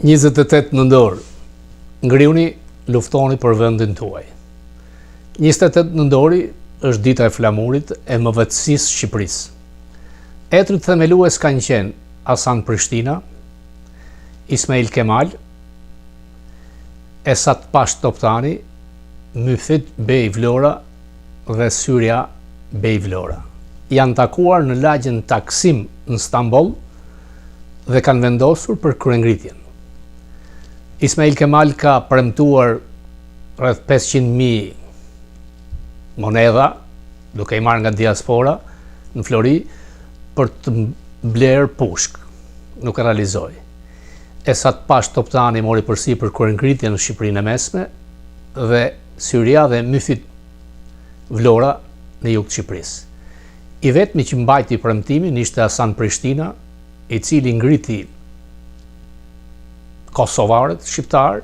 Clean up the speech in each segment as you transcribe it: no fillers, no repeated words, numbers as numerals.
28 nëntor, ngriuni, luftoni për vendin tuaj. 28 nëntori është dita e flamurit e mëvëtësisë Shqipërisë. Etrit themelues kanë qenë Hasan Prishtina, Ismail Kemal, Esat Pash Toptani, Myfit Bej Vlora dhe Syria Bej Vlora. Janë takuar në lagjen Taksim në Stamboll dhe kanë vendosur për kryengritjen. Ismail Kemal ka premtuar rreth 500.000 monedha, duke i marrë nga diaspora në Flori, për të blerë pushk. Nuk e realizoi. Esat Pash Toptani mori përsipër kryengritjen në Shqipërinë e Mesme dhe Syria dhe Myfit Vlora në jug të Shqipërisë. I vetmi që mbajti premtimin ishte Hasan Prishtina, i cili ngriti kosovarët, shqiptarë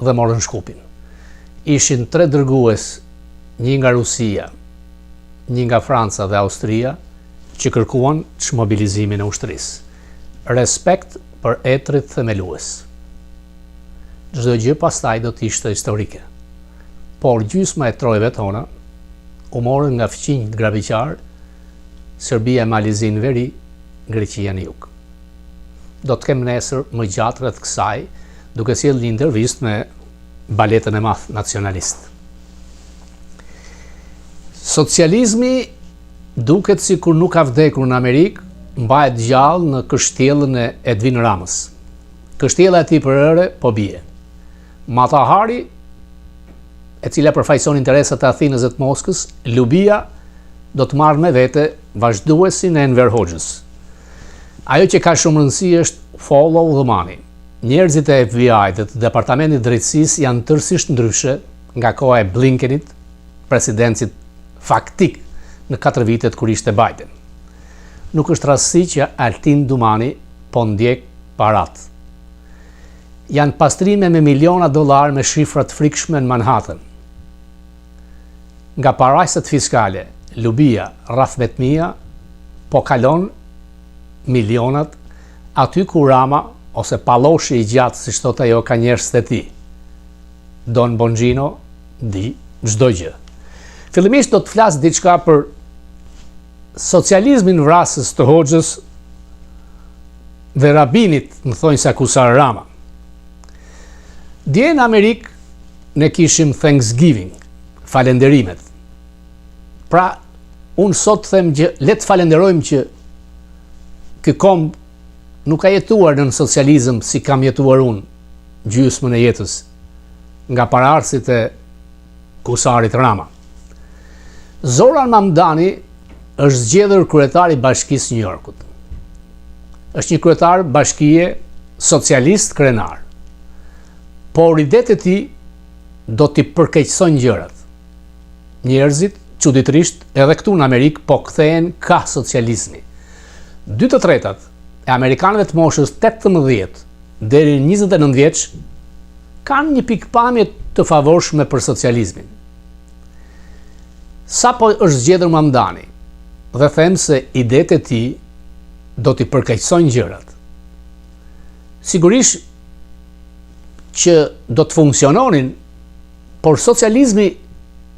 dhe morën Shkupin. Ishin 3 dërgues, një nga Rusia, një nga Franca dhe Austria, që kërkuan çmobilizimin e ushtrisë. Respekt për etrit themelues. Çdo gjë pastaj do të ishte historike. Por gjysma e trojeve tona u morën nga fqinjt graviqar, Serbia e Malizin veri, Greqia në jug. Do të kem nesër më gjatë rreth kësaj, duke sjellë një intervistë me baletën e madh nacionalist. Socializmi duket sikur nuk ka vdekur në Amerikë, mbahet gjallë në kështjellën e Edwin Ramës. Kështjella e tij për ëre po bie. Mata Hari, e cila përfaqëson interesat e Athinës dhe të Moskës, Lubia do të marrë me vete vazhduesin e Enver Hoxhës. Ajo që ka shumë rëndësi është follow the money. Njerëzit e FBI-t dhe të Departamentit Drejtësisë janë tërësisht ndryshe nga koha e Blinkenit, presidentit faktik në 4 vitet kur ishte Biden. Nuk është rastësi që Altin Dumani po ndjek parat. Janë pastrime me miliona dollar me shifrat frikshme në Manhattan. Nga parajsat fiskale, Lubia, rreth 10.000, po kalon milionat aty ku Rama ose palloshi i gjatë, siç thotë ajo, ka njerëz të tij. Don Bongino di çdo gjë. Fillimisht do të flas diçka për socializmin vrasës të Hoxhës dhe rabinit, më thonë se akusar Rama. Dje në Amerikë ne kishim Thanksgiving, falenderimet. Pra, unë sot them që le të falenderojmë që ky kom nuk ka jetuar në socializëm si kam jetuar unë, gjysmën e jetës, nga paraardhësit e kusarit Rama. Zoran Mamdani është zgjedhur kryetar i Bashkisë New Yorkut. Është një kryetar bashkie socialist krenar. Por idetë e tij do t'i përkeqësojnë gjërat. Njerëzit çuditërisht edhe këtu në Amerikë po kthehen ka socializmi. 2/3 e amerikanëve të moshës 18 deri në 29 vjeç kanë një pikpamje të favorshme për socializmin. Sa po është zgjedhur Mamdani dhe them se idetë e tij do t'i përkeqësojnë gjërat. Sigurisht që do të funksiononin, por socializmi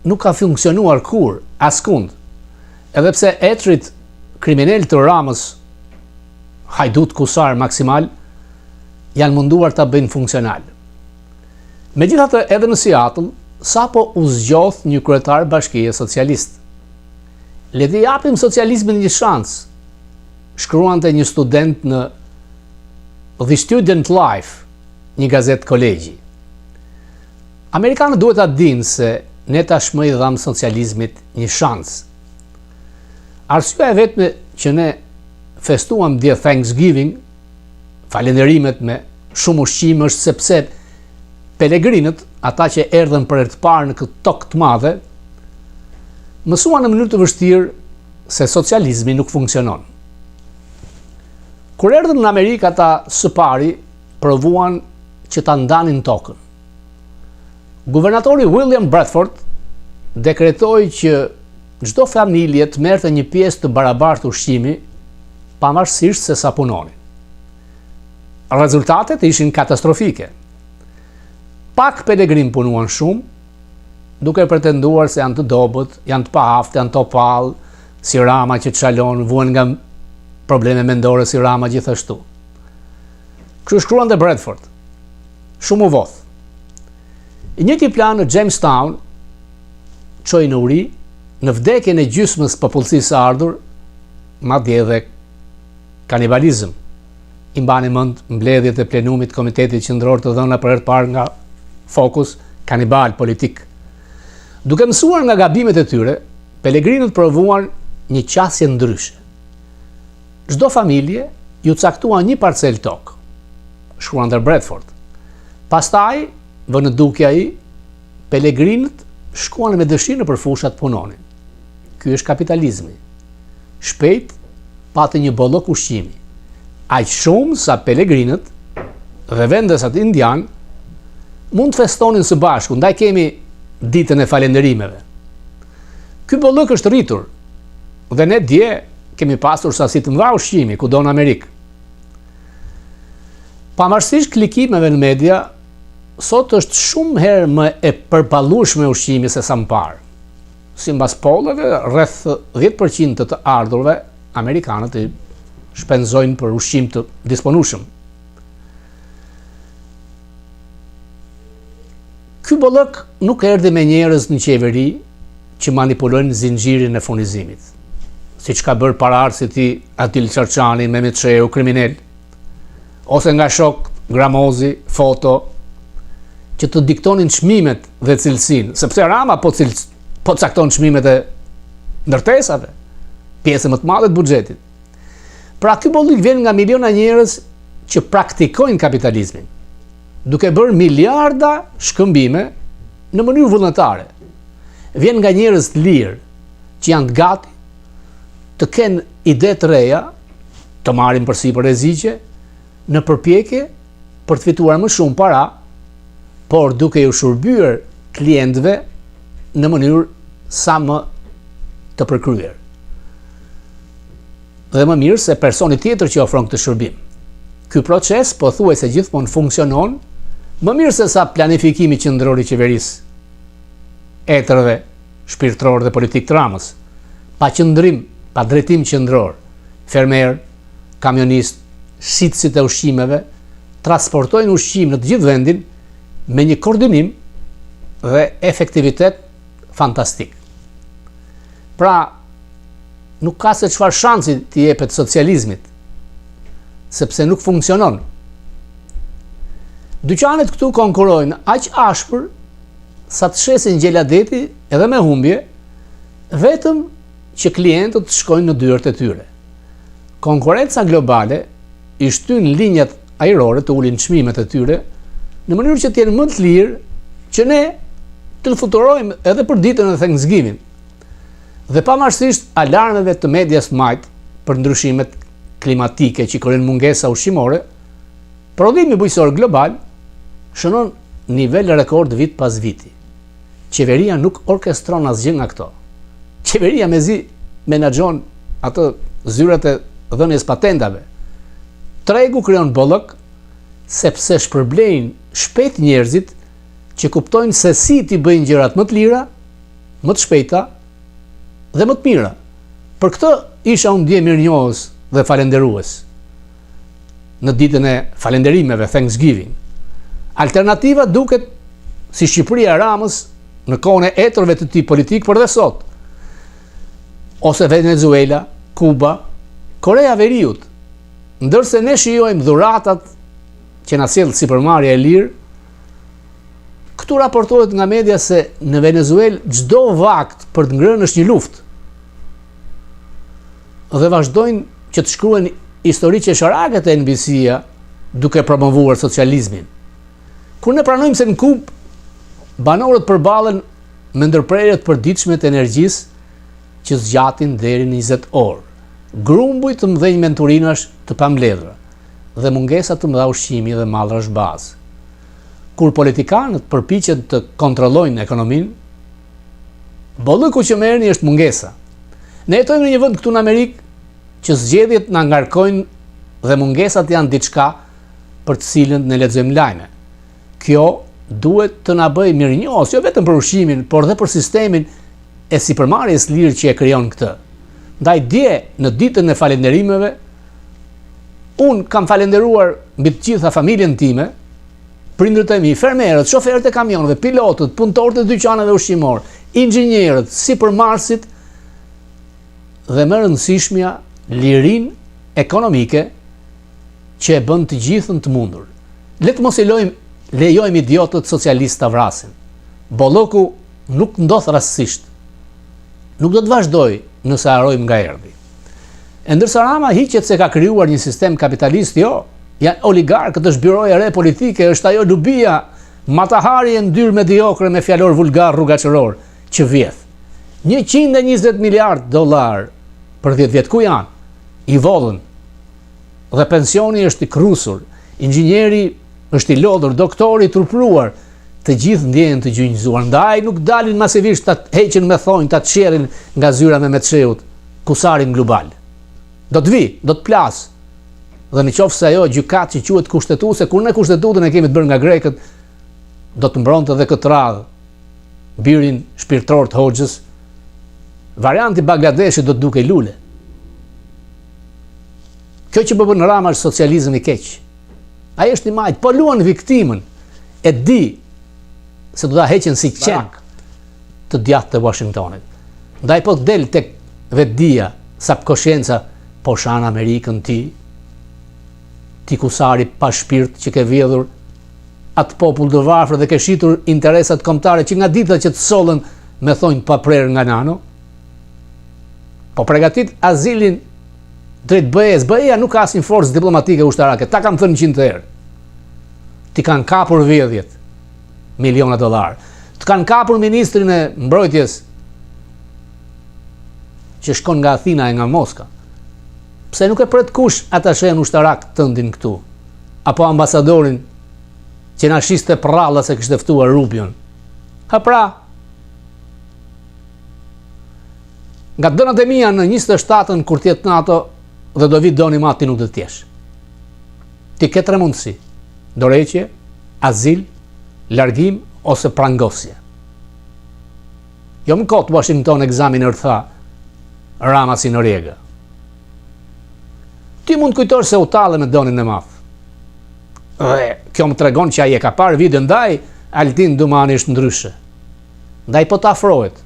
nuk ka funksionuar kur, askund. Edhe pse etrit kriminal të Ramës, hajdut kusar maksimal, janë munduar ta bëjnë funksional. Megjithatë, edhe në Seattle, sapo u zgjodh një kryetar bashkie socialist. Le të japim socializmin një shans, shkruante një student në The Student Life, një gazetë kolegji. Amerikanët duhet ta dinë se ne tashmë i dham socializmit një shans. Arsyeja e vetme që ne festuam dje Thanksgiving, falenderimet me shumë ushqim, është sepse pelegrinët, ata që erdhën për herë të parë në këtë tokë të madhe, mësuan në mënyrë të vështirë se socializmi nuk funksionon. Kur erdhën në Amerikë, ata së pari provuan që ta ndanin tokën. Guvernatori William Bradford dekretoi që çdo familje të merrte një pjesë të barabartë ushqimi, pavarësisht se sa punonin. rezultatet ishin katastrofike. Pak pelegrin punuan shumë, duke pretenduar se janë të dobët, janë të paaft, janë topall, si Rama që çalon, vuan nga probleme mendore si Rama gjithashtu. Kështu shkruan dhe Bradford, shumë u vodh. I njëjti plan në Jamestown çoi në uri, në vdekjen e gjysmës popullsisë së ardhur, madje edhe kanibalizëm. I mbani mend mbledhjet e plenumit të Komitetit Qendror të dhëna për herë të parë nga Focus, kanibal politik. Duke mësuar nga gabimet e tyre, pelegrinët provuan një qasje ndryshe. Çdo familje ju caktuan një parcel tokë, shkruan dhe Bradford. Pastaj, vënë duke ai, pelegrinët shkuan me dëshirë nëpër fushat punonin. Ky është kapitalizmi. Shpejt pati një bollok ushqimi. Aq shumë sa pelegrinët dhe vendesat indian mund të festonin së bashku, ndaj kemi ditën e falënderimeve. Ky bollok është rritur dhe ne dje kemi pasur sasi të mëdha ushqimi kudo në Amerikë. Pavarësisht klikimeve në media, sot është shumë herë më e përballueshme ushqimi se sa më parë. Sipas polleve, rreth 10% të ardhurve amerikanët i shpenzojnë për ushqim të disponueshëm. Ky bollok nuk erdhi me njerëz në qeveri që manipulojnë zinxhirin e furnizimit, siç ka bërë paraardhësit i Atil Çarçani, Mehmet Shehu, kriminal, ose nga shok Gramozi, foto, që të diktonin çmimet dhe cilësinë, sepse Rama po cakton çmimet e ndërtesave, pjesë më të madhe të buxhetit. Pra ky bollok vjen nga miliona njerëz që praktikojnë kapitalizmin, duke bërë miliarda shkëmbime në mënyrë vullnetare. Vjen nga njerëz të lirë që janë të gati të kenë ide të reja, të marrin përsipër rreziqe në përpjekje për të fituar më shumë para, por duke ju shërbyer klientëve në mënyrë sa më të përkryer. Dhe më mirë se personi tjetër që ofron këtë shërbim. Ky proces pothuajse gjithmonë funksionon më mirë se sa planifikimi qendror i qeverisë, etërve shpirtëror dhe politik të Ramës, pa qëndrim, pa drejtim qendror, fermer, kamionist, shitësit e ushqimeve transportojnë ushqim në të gjithë vendin me një koordinim dhe efektivitet fantastik. Pra, nuk ka se çfarë shansi t'i jepet socializmit, sepse nuk funksionon. Dyqanet këtu konkurrojnë aq ashpër sa të shesin gjeladeti edhe me humbje, vetëm që klientët shkojnë në dyert e tyre. Konkurenca globale i shtyn linjat ajrore të ulin çmimet e tyre në mënyrë që të jenë më të lirë që ne të futurojmë edhe për ditën e Thanksgiving. Dhe pavarësisht alarmeve të medias majt për ndryshimet klimatike që krijojnë mungesa ushqimore, prodhimi bujqësor global shënon nivel rekord vit pas viti. Qeveria nuk orkestron asgjë nga këto. Qeveria mezi menaxhon ato zyrat e dhënies patentave. Tregu krijon bollok sepse shpërblejnë shpejt njerëzit që kuptojnë se si t'i bëjnë gjërat më të lira, më të shpejta dhe më të mira. Për këtë isha unë dje mirënjohës dhe falenderues në ditën e falënderimeve Thanksgiving. Alternativa duket si Shqipëria e Ramës në kohën e etërve të tij politik për dhe sot, ose Venezuela, Kuba, Korea e Veriut, ndërse ne shijojmë dhuratat që na sjell sipërmarrja e lirë. Këtu raportohet nga media se në Venezuelë çdo vakt për të ngrënë është një luftë. Dhe vazhdojnë që të shkruajnë histori qesharake të NBC-ja duke promovuar socializmin. Kur ne pranojmë se në Kubë banorët përballen me ndërprerje të përditshme të energjisë që zgjatin deri në 20 orë, grumbuj të mëdhenj menturinash të pambledhura dhe mungesa të mëdha ushqimi dhe mallrash bazë. Kur politikanët përpiqen të kontrollojnë ekonominë, bolloku që merrni është mungesa. Ne jetojmë në një vend këtu në Amerikë që zgjedhjet na ngarkojnë dhe mungesat janë diçka për të cilën ne lexojmë lajme. Kjo duhet të na bëjë mirënjohës, jo vetëm për ushqimin, por edhe për sistemin e sipërmarrjes lirë që e krijon këtë. Ndaj dje në ditën e falënderimeve, unë kam falënderuar mbi të gjitha familjen time, prindërit e mi, fermerët, shoferët e kamionëve, pilotët, punëtorët e dyqaneve ushqimor, inxhinierët, sipërmarrësit dhe më rëndësishmja lirinë ekonomike që e bën të gjithën të mundur. Le të mos lejojmë idiotët socialistë të vrasin. Bolloku nuk ndodh rastësisht. Nuk do të vazhdoj nëse harrojmë nga erdhi. E ndërsa Rama hiqet se ka krijuar një sistem kapitalist, jo, janë oligarkët, është byroja e re politike, është ajo lubia, mataharje ndyrë mediokre me fjalor vulgar rrugaqëror që vjedh. 120 miliard dollar për 10 vjet ku janë? I vodhën. Dhe pensioni është i krusur, inxhinieri është i lodhur, doktori i turpruar, të gjithë ndjehen të gjynjëzuar. Ndaj nuk dalin masivisht ta heqin me thonjë, ta çerrin nga zyra me metçeut, kusarin global. Do të vi, do të plas. Dhe në qoftë se ajo gjykat që quhet kushtetuese, kur ne kushtetutën e kemi të bërë nga grekët, do të mbronte edhe këtë radhë birin shpirtëror të Hoxhës, varianti Bangladeshit do të dukej lule. Kjo që bën Rama është socializëm i keq. Ai është i majt, po luan viktimën, e di se do ta heqen si qen të djathtë të Washingtonit. Ndaj po del tek vetdia, sa koscienca, po shan Amerikën ti kusari pa shpirt që ke vjedhur atë popull të varfër dhe ke shitur interesat kombëtare që nga dita që të sollën me thonjë pa prerë nga nano. Po përgatit azilin drejt BE-s. BE-ja nuk ka asnjë forcë diplomatike ushtarake. Ta kam thënë 100 herë. Ti kanë kapur vjedhjet, miliona dollar. Të kanë kapur ministrin e mbrojtjes që shkon nga Athina e nga Moska. Pse nuk e pret kush atashen ushtarak tëndin këtu? Apo ambasadorin që na shiste prralla se kishte ftuar Rubion? Ha pra, nga dënat e mia në 27-ën kur tjetë NATO dhe do vit doni mati nuk do të tjesh. Ti ke tre mundësi: dorëheqje, azil, largim ose prangosje. Jo më kot Washington ekzaminer tha Rama si Noriega. Ti mund kujtosh se u tallë me Donin e Madh. Dhe kjo më tregon që ai e ka parë video, ndaj Altin Dumani është ndryshe. Ndaj po të afrohet.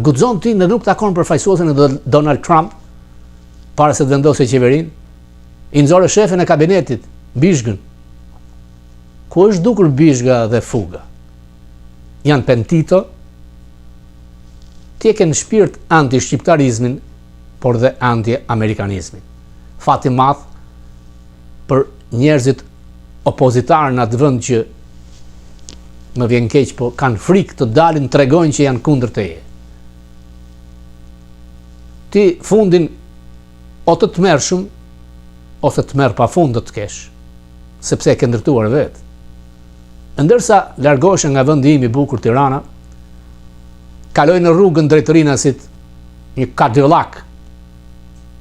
Guxon ti në nuk takon përfaqësuesin e Donald Trump para se të vendosë qeverinë. I nxorë shefin e kabinetit, Bishgën. Ku është dukur Bishga dhe Fuga? Janë pentito. Ti e ke në shpirt anti-shqiptarizmin, por dhe anti-amerikanizmin. Fati madh për njerëzit opozitarë në atë vend që më vjen keq, po kanë frikë të dalin tregojnë që janë kundër teje. Ti fundin o të tmerrshëm ose të merr pafund do të kesh, sepse e ke ndërtuar vetë. Ndërsa largohesh nga vendi im i bukur Tirana, kaloj në rrugën drejt Rinasit një Cadillac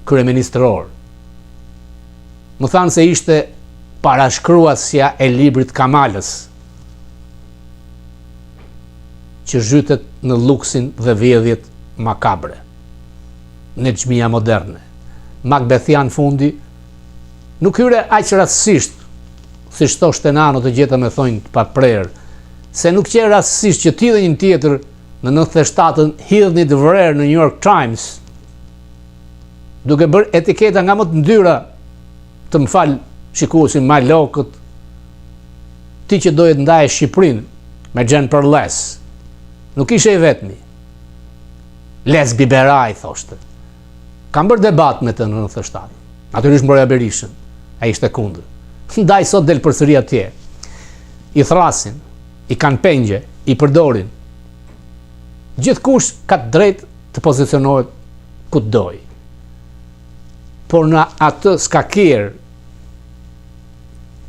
kryeministror. Më thanë se ishte parashkruasja e librit Kamalës, që zhytet në luksin dhe vjedhjet makabre, në xhmia moderne. Macbethian fundi nuk hyre aq rastësisht, si thoshte nano të gjeta me thonjë pa prerë, se nuk qe rastësisht që ti dhe një tjetër në 97-ën hidhni të vrerë në New York Times, duke bërë etiketa nga më të ndyra, të më falë shikuesin malokët, ti që doje të ndaje Shqipërinë me Gjen për les, nuk ishe i vetmi. Les Biberaj, thoshte. Kam bërë debat me të në 97. Natyrisht mbroja Berishën, ai ishte kundër. Ndaj sot del përsëri atje. I thrasin, i kanë pengje, i përdorin. Gjithkush ka të drejtë të pozicionohet ku të doj. Por në atë s'ka kjerë,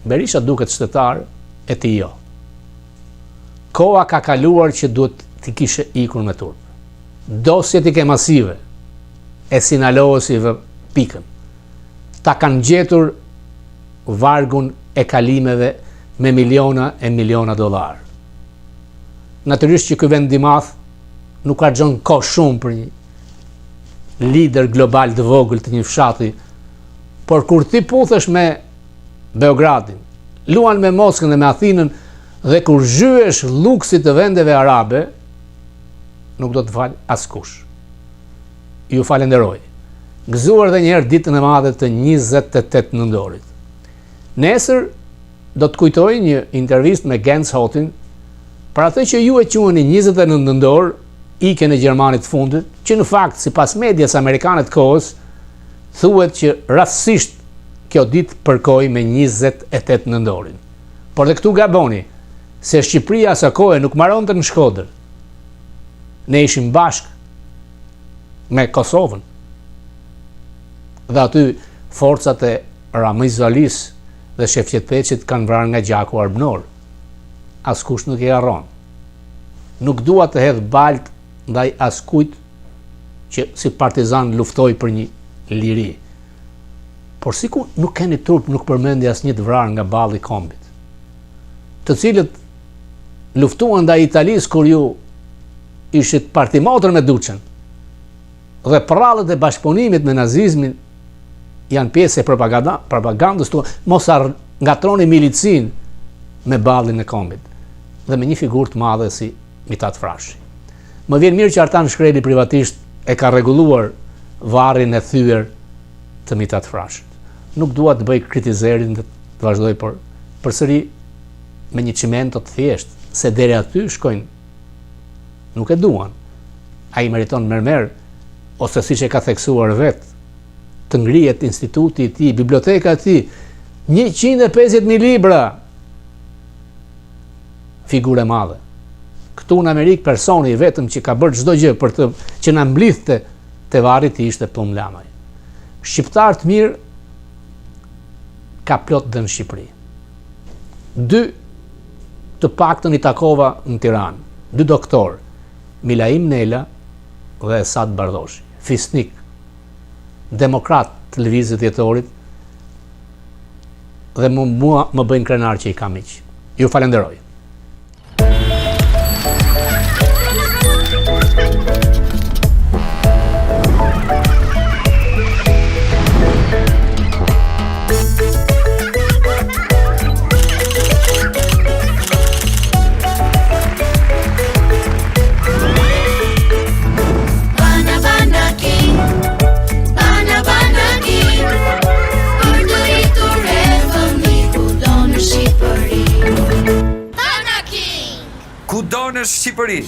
Berisha duket shtetar e ti jo. Koha ka kaluar që duhet t'i kishe ikur me turp. Dosjet i ke masive, e sinalohësive pikën. Ta kanë gjetur vargun e kalimeve me miliona e miliona dollar. Natyrisht që ky vend i madh nuk argjon kohë shumë për një lider global të vogël të një fshati, por kur ti puthesh me Beogradin, luan me Moskën dhe me Athinën, dhe kur zhyesh luksit të vendeve arabe, nuk do të fal askush. Ju falenderoj. Gëzuar dhe njëherë ditën e madhe të 28 nëndorit. Nesër do të kujtoj një intervistë me Gens Hotin për atë që ju e quheni 29 nëndor, ikën e Gjermanit fundit, që në fakt, sipas medias amerikane të kohës, thuhet që rastësisht kjo ditë përkoi me 28 nëndorin. Por dhe këtu gaboni, se Shqipëria sa kohë nuk mbaronte në Shkodër. Ne ishim bashkë me Kosovën. Dhe aty forcat e Ramiz Valis dhe Shefqet Peçit kanë vrarë nga gjaku arbënor. Askush nuk e harron. Nuk dua të hedh balt ndaj askujt që si partizan luftoi për një liri. Por sikur nuk keni trup, nuk përmendi asnjë të vrarë nga balli i kombit, të cilët luftuan ndaj Italisë kur ju ishit partimotër me Duçën, dhe prallët e bashkëpunimit me nazizmin janë pjesë e propagandës tuaj. Mos ngatroni milicin me ballin e kombit dhe me një figurë të madhe si Mitat Frashi. Më vjen mirë që Artan Shkreli privatisht e ka rregulluar varrin e thyer të Mitat Frashit. Nuk dua të bëj kritizerin dhe të vazhdoj, por përsëri me një çimento të thjeshtë, se deri aty shkojnë. Nuk e duan. Ai meriton mermer, ose siç e ka theksuar vetë, të ngrihet instituti i tij, biblioteka e tij, 150.000 libra. Figurë e madhe. Këtu në Amerikë personi i vetëm që ka bërë çdo gjë për të që na mblidhte te varri i ishte Plum Lamaj. Shqiptar të mirë ka plot dhe në Shqipëri. 2 të paktën i takova në Tiranë, 2 doktor, Milaim Nela dhe Esad Bardoshi, fisnik, demokrat të lëvizjet jetorit, dhe mua më bëjnë krenar që i kam miq. Ju falenderoj. Kudo në Shqipëri.